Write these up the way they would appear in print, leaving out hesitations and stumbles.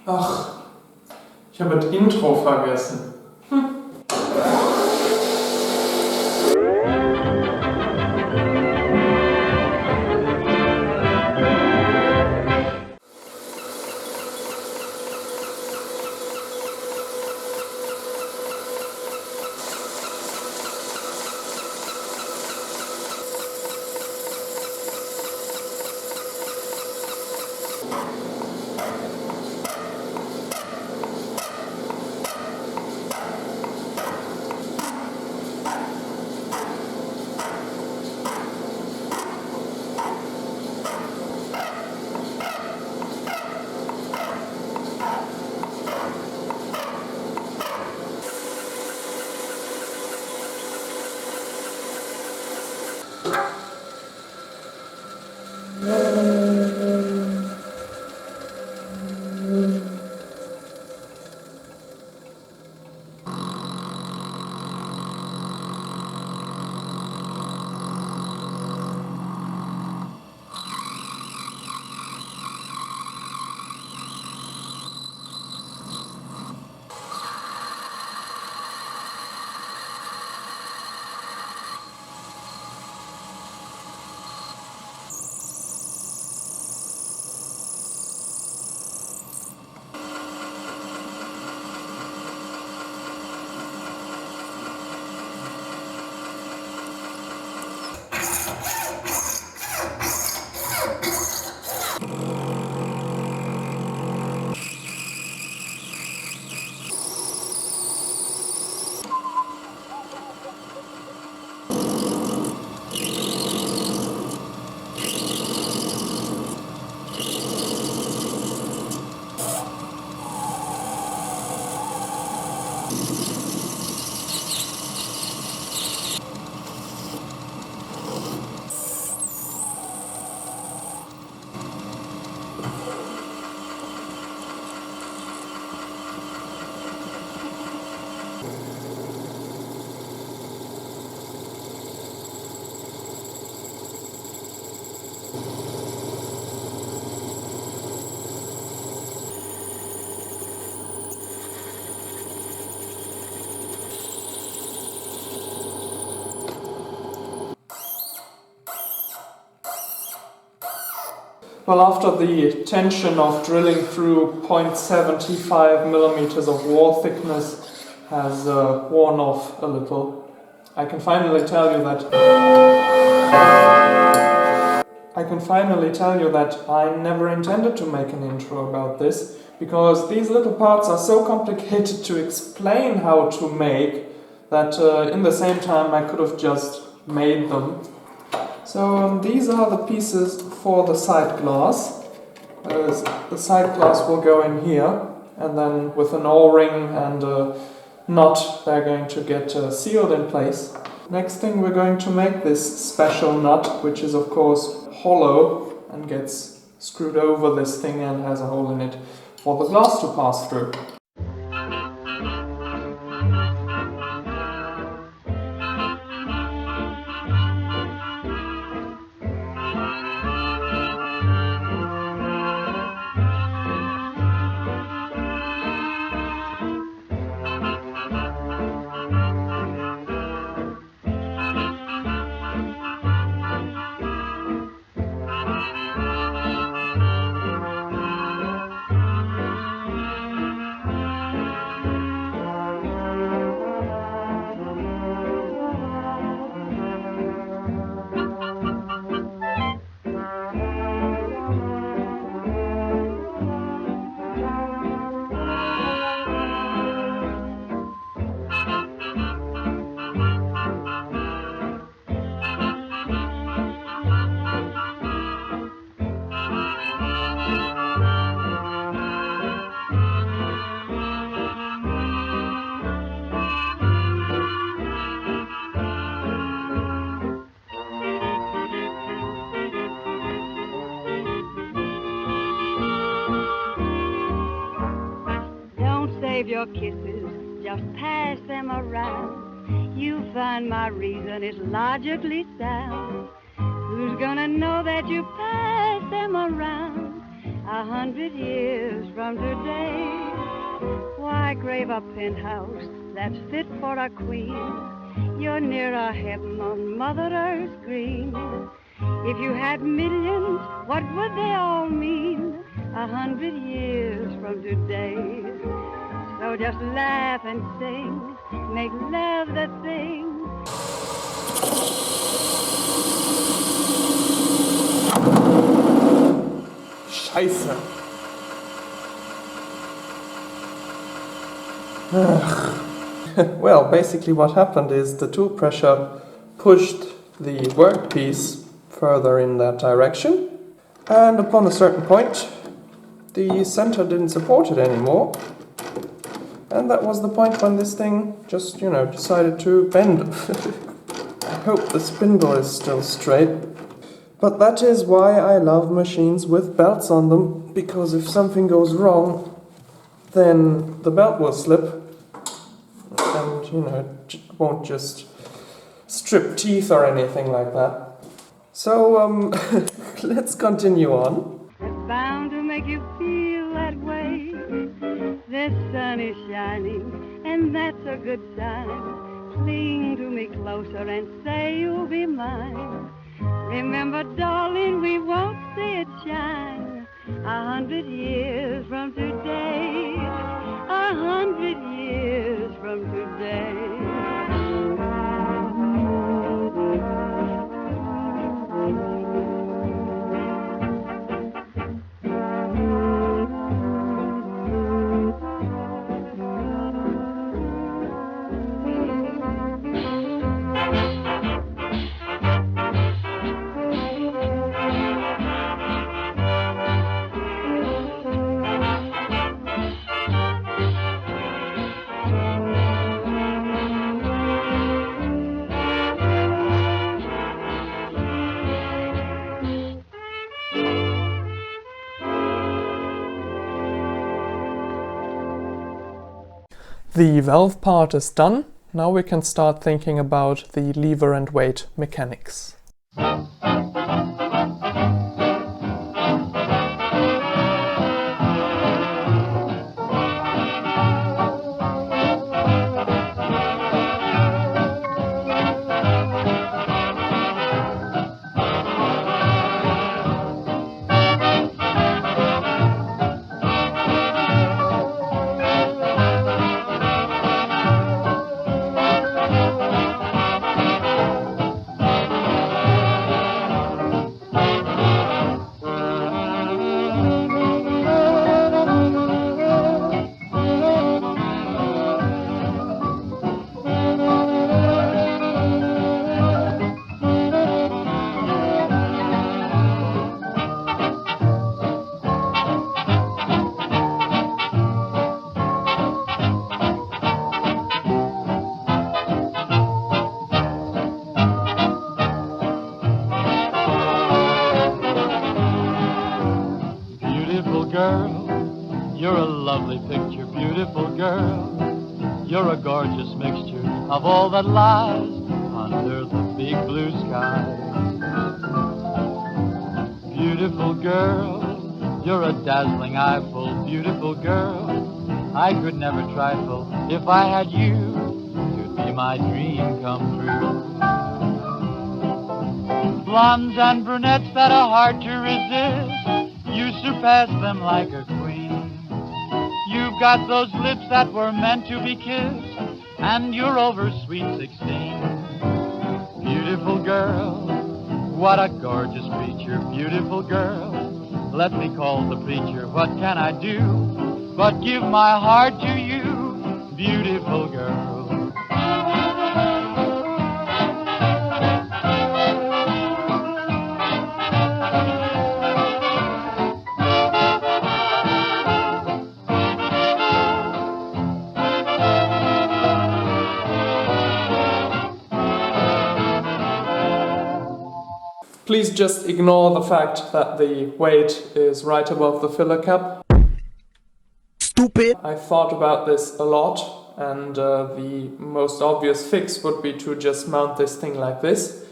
Ach, ich habe das Intro vergessen. Well, after the tension of drilling through 0.75 millimeters of wall thickness has worn off a little, I can finally tell you that I never intended to make an intro about this, because these little parts are so complicated to explain how to make that in the same time I could have just made them. So these are the pieces for the Sightglass. The Sightglass will go in here, and then with an O-ring and a nut they're going to get sealed in place. Next thing, we're going to make this special nut, which is of course hollow and gets screwed over this thing and has a hole in it for the glass to pass through. Save your kisses, just pass them around. You'll find my reason is logically sound. Who's gonna know that you pass them around? 100 years from today. Why crave a penthouse that's fit for a queen? You're nearer heaven on Mother Earth green. If you had millions, what would they all mean? 100 years from today. So just laugh and sing, make love the thing. Scheiße. Well, basically what happened is the tool pressure pushed the workpiece further in that direction, and upon a certain point the center didn't support it anymore, and that was the point when this thing just, decided to bend. I hope the spindle is still straight. But that is why I love machines with belts on them, because if something goes wrong, then the belt will slip and, it won't just strip teeth or anything like that. So, let's continue on. It's bound to make you feel that way. The sun is shining, and that's a good sign. Cling to me closer and say you'll be mine. Remember, darling, we won't see it shine. 100 years from today. 100 years from today. The valve part is done. Now we can start thinking about the lever and weight mechanics. You're a lovely picture, beautiful girl. You're a gorgeous mixture of all that lies under the big blue sky. Beautiful girl, you're a dazzling eyeful, beautiful girl. I could never trifle if I had you. You'd be my dream come true. Blondes and brunettes that are hard to resist, you surpass them like a queen. You've got those lips that were meant to be kissed, and you're over sweet 16. Beautiful girl, what a gorgeous creature, beautiful girl. Let me call the preacher, what can I do but give my heart to you, beautiful girl. Please just ignore the fact that the weight is right above the filler cap. Stupid! I thought about this a lot, and the most obvious fix would be to just mount this thing like this.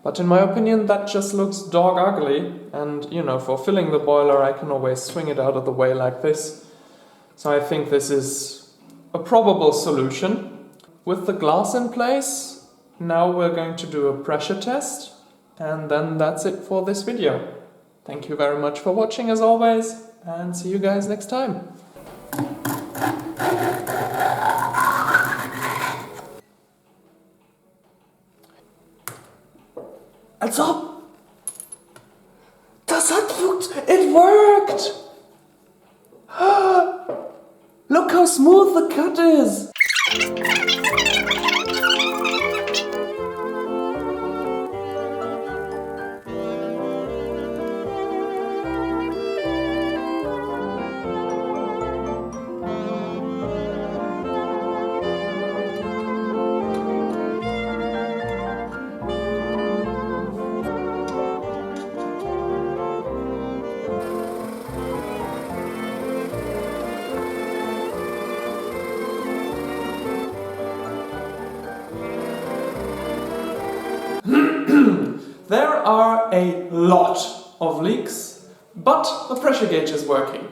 But in my opinion, that just looks dog ugly, and you know, for filling the boiler I can always swing it out of the way like this. So I think this is a probable solution. With the glass in place, now we're going to do a pressure test, and then that's it for this video. Thank you very much for watching as always, and see you guys next time. Als ob! Das hat funktioniert! It worked! Look how smooth the cut is! There are a lot of leaks, but the pressure gauge is working.